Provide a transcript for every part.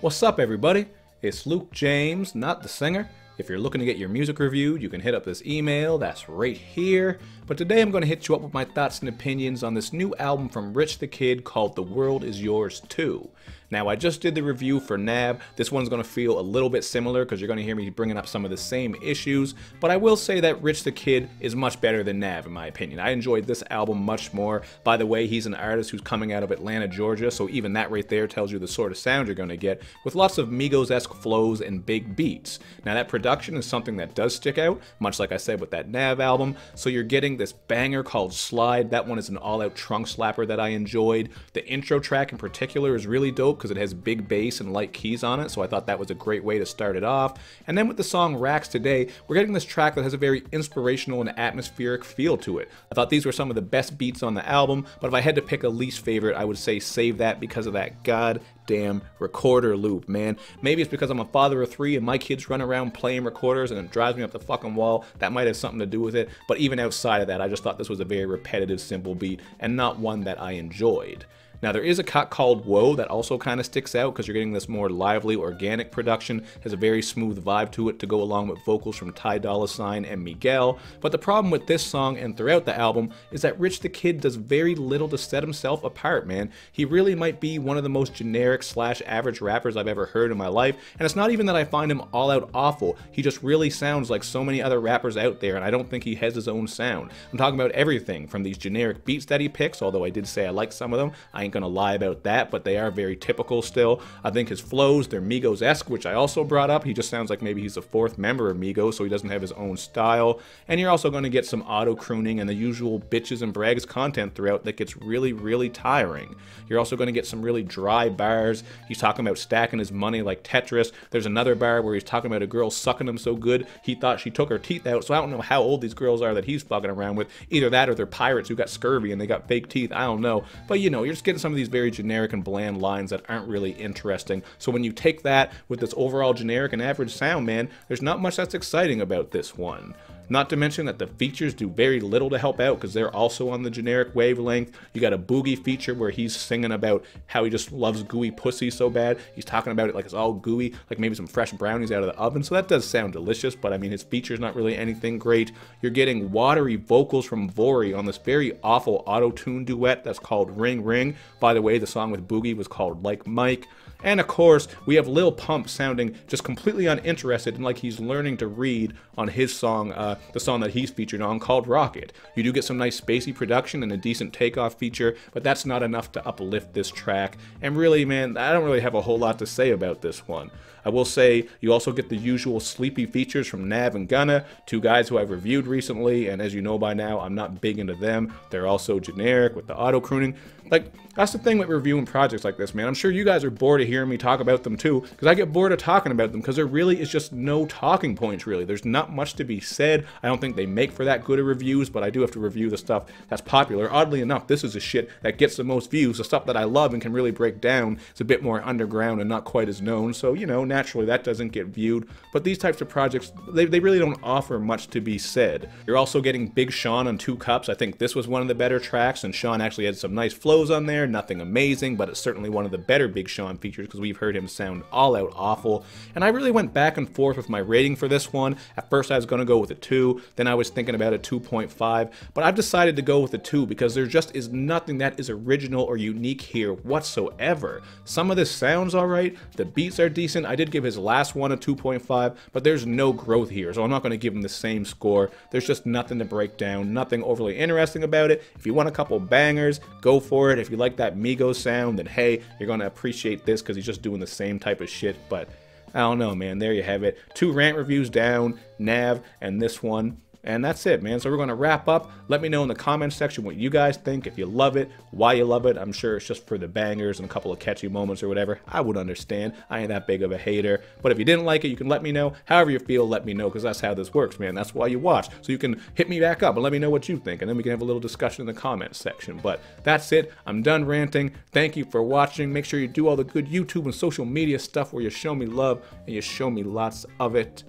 What's up, everybody? It's Luke James, not the singer. If you're looking to get your music reviewed, you can hit up this email that's right here. But today I'm going to hit you up with my thoughts and opinions on this new album from Rich the Kid called The World Is Yours Too. Now, I just did the review for Nav. This one's going to feel a little bit similar because you're going to hear me bringing up some of the same issues. But I will say that Rich the Kid is much better than Nav, in my opinion. I enjoyed this album much more. By the way, he's an artist who's coming out of Atlanta, Georgia, so even that right there tells you the sort of sound you're going to get, with lots of Migos-esque flows and big beats. Now, that production is something that does stick out, much like I said with that Nav album. So you're getting this banger called Slide. That one is an all-out trunk slapper that I enjoyed. The intro track in particular is really dope because it has big bass and light keys on it, so I thought that was a great way to start it off. And then with the song Racks Today, we're getting this track that has a very inspirational and atmospheric feel to it. I thought these were some of the best beats on the album, but if I had to pick a least favorite, I would say Save That because of that goddamn recorder loop, man. Maybe it's because I'm a father of 3 and my kids run around playing recorders and it drives me up the fucking wall. That might have something to do with it, but even outside of that, I just thought this was a very repetitive, simple beat and not one that I enjoyed. Now, there is a cut called Whoa that also kind of sticks out because you're getting this more lively, organic production, has a very smooth vibe to it to go along with vocals from Ty Dolla $ign and Miguel. But the problem with this song and throughout the album is that Rich the Kid does very little to set himself apart, man. He really might be one of the most generic / average rappers I've ever heard in my life, and it's not even that I find him all out awful. He just really sounds like so many other rappers out there, and I don't think he has his own sound. I'm talking about everything from these generic beats that he picks, although I did say I like some of them. I ain't gonna lie about that, but they are very typical still. I think his flows, they're Migos-esque, which I also brought up. He just sounds like maybe he's the 4th member of Migos, so he doesn't have his own style. And you're also going to get some auto-crooning and the usual bitches and brags content throughout that gets really, really tiring. You're also going to get some really dry bars. He's talking about stacking his money like Tetris. There's another bar where he's talking about a girl sucking him so good he thought she took her teeth out, so I don't know how old these girls are that he's fucking around with. Either that or they're pirates who got scurvy and they got fake teeth, I don't know. But you know, you're just getting some of these very generic and bland lines that aren't really interesting. So when you take that with this overall generic and average sound, man, there's not much that's exciting about this one. Not to mention that the features do very little to help out because they're also on the generic wavelength. You got a Boogie feature where he's singing about how he just loves gooey pussy so bad. He's talking about it like it's all gooey, like maybe some fresh brownies out of the oven. So that does sound delicious, but I mean, his feature's not really anything great. You're getting watery vocals from Vori on this very awful auto-tune duet that's called Ring Ring. By the way, the song with Boogie was called Like Mike. And of course, we have Lil Pump sounding just completely uninterested and like he's learning to read on his song, the song that he's featured on called Rocket. You do get some nice spacey production and a decent takeoff feature, but that's not enough to uplift this track. And really, man, I don't really have a whole lot to say about this one. I will say you also get the usual sleepy features from Nav and Gunna, 2 guys who I've reviewed recently, and as you know by now, I'm not big into them. They're also generic with the auto-crooning. Like, that's the thing with reviewing projects like this, man. I'm sure you guys are bored of hearing me talk about them too, because I get bored of talking about them because there really is just no talking points, really. There's not much to be said. I don't think they make for that good of reviews, but I do have to review the stuff that's popular. Oddly enough, this is the shit that gets the most views, the stuff that I love and can really break down. It's a bit more underground and not quite as known, so, you know, naturally that doesn't get viewed. But these types of projects, they really don't offer much to be said. You're also getting Big Sean on 2 Cups. I think this was one of the better tracks, and Sean actually had some nice flows on there. Nothing amazing, but it's certainly one of the better Big Sean features because we've heard him sound all out awful. And I really went back and forth with my rating for this one. At first I was going to go with a 2, then I was thinking about a 2.5, but I've decided to go with a 2 because there just is nothing that is original or unique here whatsoever. Some of this sounds alright, the beats are decent. I did give his last one a 2.5, but there's no growth here, so I'm not going to give him the same score. There's just nothing to break down, nothing overly interesting about it. If you want a couple bangers, go for it. If you like that Migos sound, then hey, you're going to appreciate this because he's just doing the same type of shit. But I don't know, man. There you have it. 2 Rant reviews down, Nav, and this one. And that's it, man. So we're going to wrap up. Let me know in the comments section what you guys think, if you love it, why you love it. I'm sure it's just for the bangers and a couple of catchy moments or whatever. I would understand. I ain't that big of a hater. But if you didn't like it, you can let me know. However you feel, let me know, because that's how this works, man. That's why you watch. So you can hit me back up and let me know what you think, and then we can have a little discussion in the comments section. But that's it. I'm done ranting. Thank you for watching. Make sure you do all the good YouTube and social media stuff where you show me love and you show me lots of it.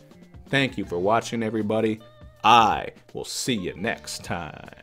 Thank you for watching, everybody. I will see you next time.